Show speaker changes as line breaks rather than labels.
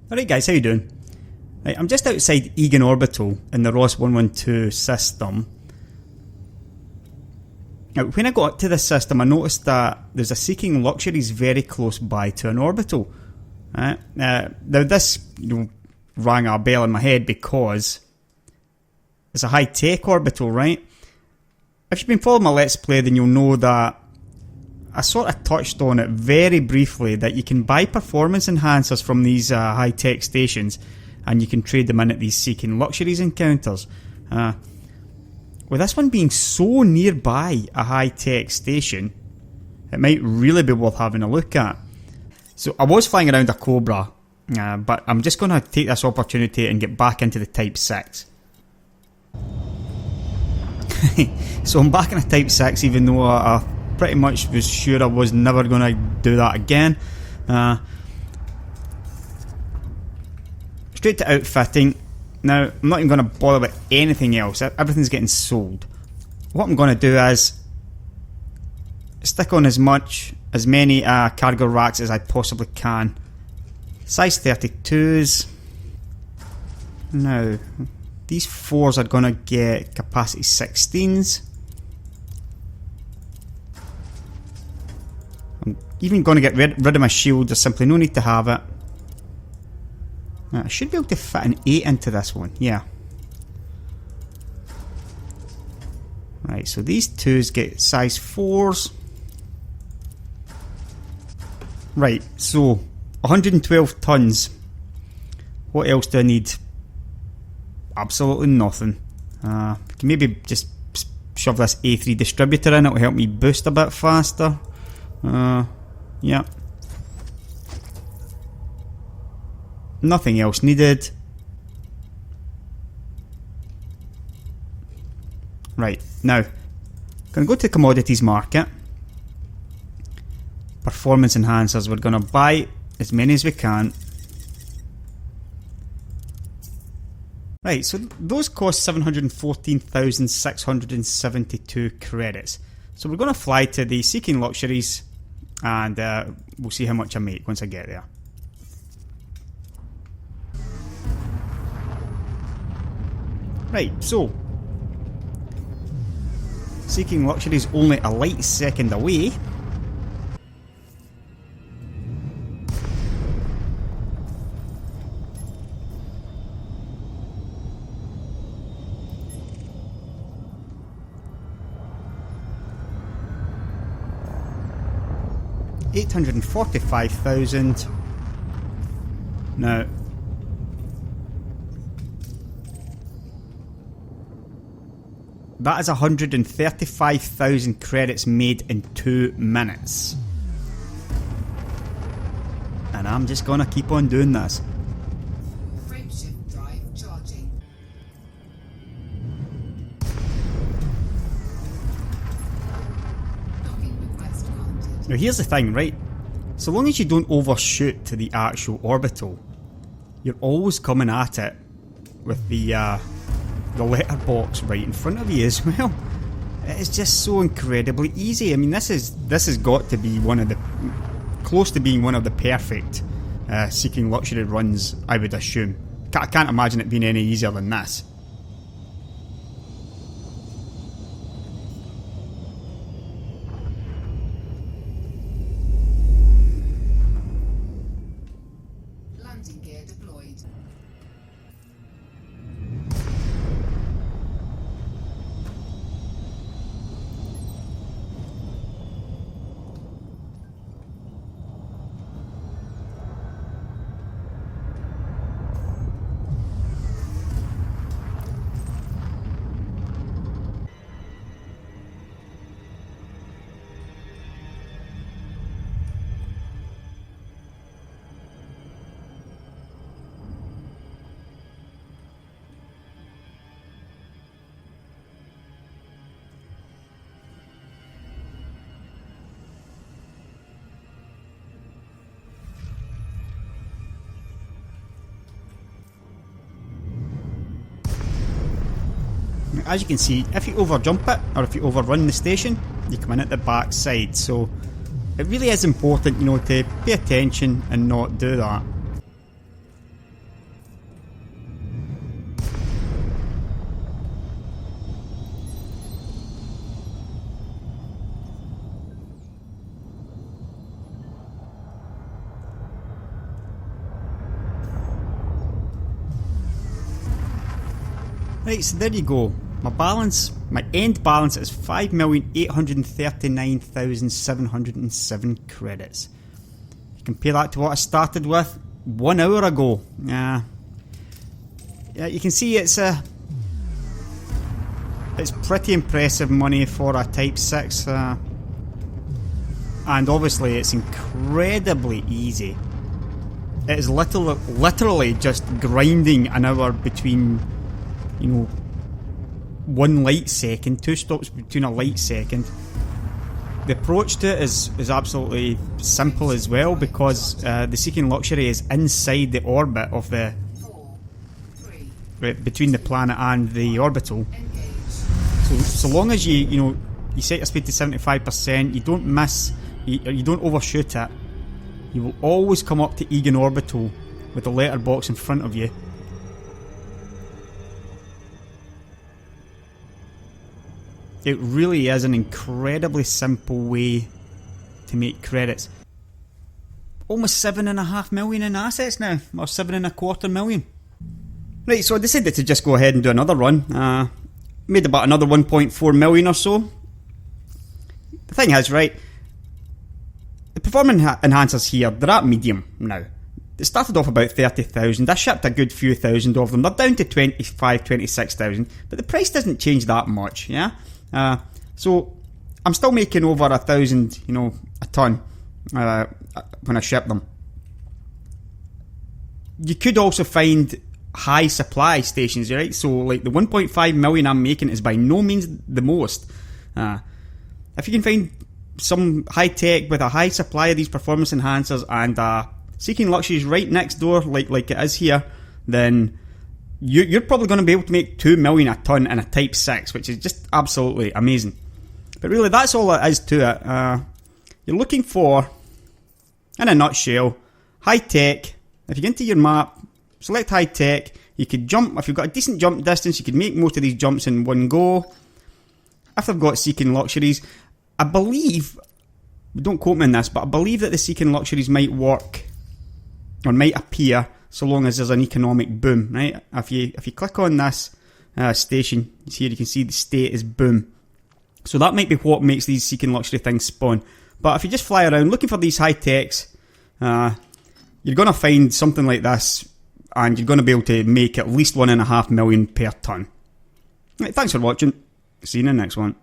Alright guys, how you doing? Right, I'm just outside Egan Orbital in the Ross 112 system. Now, when I got to this system, I noticed that there's a Seeking Luxuries very close by to an orbital. Now this rang a bell in my head because it's a high-tech orbital, right? If you've been following my Let's Play, then you'll know that I sort of touched on it very briefly, that you can buy performance enhancers from these high-tech stations and you can trade them in at these Seeking Luxuries encounters. With this one being so nearby a high-tech station, it might really be worth having a look at. So I was flying around a Cobra, but I'm just going to take this opportunity and get back into the Type 6. So I'm back in a Type 6, even though I pretty much was sure I was never going to do that again. Straight to outfitting. Now, I'm not even going to bother with anything else. Everything's getting sold. What I'm going to do is stick on as many cargo racks as I possibly can. Size 32s. Now, these 4s are going to get capacity 16s. I'm even going to get rid of my shield. There's simply no need to have it. Now, I should be able to fit an 8 into this one, yeah. Right, so these 2s get size 4s. Right, so 112 tons. What else do I need? Absolutely nothing. Can maybe just shove this A3 distributor in, it'll help me boost a bit faster. Yeah. Nothing else needed. Right, now, gonna go to the commodities market. Performance enhancers, we're gonna buy as many as we can. Right, so those cost 714,672 credits. So we're gonna fly to the Seeking Luxuries and we'll see how much I make once I get there. Right, so Seeking Luxuries only a light second away. $845,000. Now, that is 135,000 credits made in 2 minutes. And I'm just gonna keep on doing this.
Frameshift drive charging. Docking request granted.
Now here's the thing, right? So long as you don't overshoot to the actual orbital, you're always coming at it with the letterbox right in front of you as well. It is just so incredibly easy. I mean, this has got to be close to being one of the perfect Seeking Luxury runs, I would assume. I can't imagine it being any easier than this.
Landing gear deployed.
As you can see, if you overjump it, or if you overrun the station, you come in at the back side, so it really is important, you know, to pay attention and not do that. Right, so there you go. My balance, my end balance is 5,839,707 credits. You compare that to what I started with 1 hour ago. Yeah, you can see it's pretty impressive money for a Type 6. And obviously it's incredibly easy. It is literally just grinding an hour between, you know, 1 light second, 2 stops between a light second. The approach to it is absolutely simple as well, because the Seeking Luxury is inside the orbit of the
4, 3,
between the planet and the orbital.
engage.
So long as you set your speed to 75%, you don't miss, you don't overshoot it, you will always come up to Egan Orbital with the letterbox in front of you. It really is an incredibly simple way to make credits. Almost 7.5 million in assets now, or 7.25 million. Right, so I decided to just go ahead and do another run. Made about another 1.4 million or so. The thing is, right, the performance enhancers here, they're at medium now. They started off about 30,000. I shipped a good few thousand of them. They're down to 25, 26,000, but the price doesn't change that much, yeah? So I'm still making over 1,000, a ton when I ship them. You could also find high supply stations, right? So like the 1.5 million I'm making is by no means the most. If you can find some high tech with a high supply of these performance enhancers and Seeking Luxury is right next door, like it is here, then you're probably going to be able to make 2 million a ton in a Type 6, which is just absolutely amazing. But really, that's all there is to it. You're looking for, in a nutshell, high tech. If you get into your map, select high tech. You could jump. If you've got a decent jump distance, you could make most of these jumps in one go. If they've got Seeking Luxuries, I believe, don't quote me on this, but I believe that the Seeking Luxuries might work, or might appear, so long as there's an economic boom, right? If you click on this station, here you can see the state is boom. So that might be what makes these Seeking Luxury things spawn. But if you just fly around looking for these high techs, you're going to find something like this, and you're going to be able to make at least 1.5 million per ton. Right, thanks for watching. See you in the next one.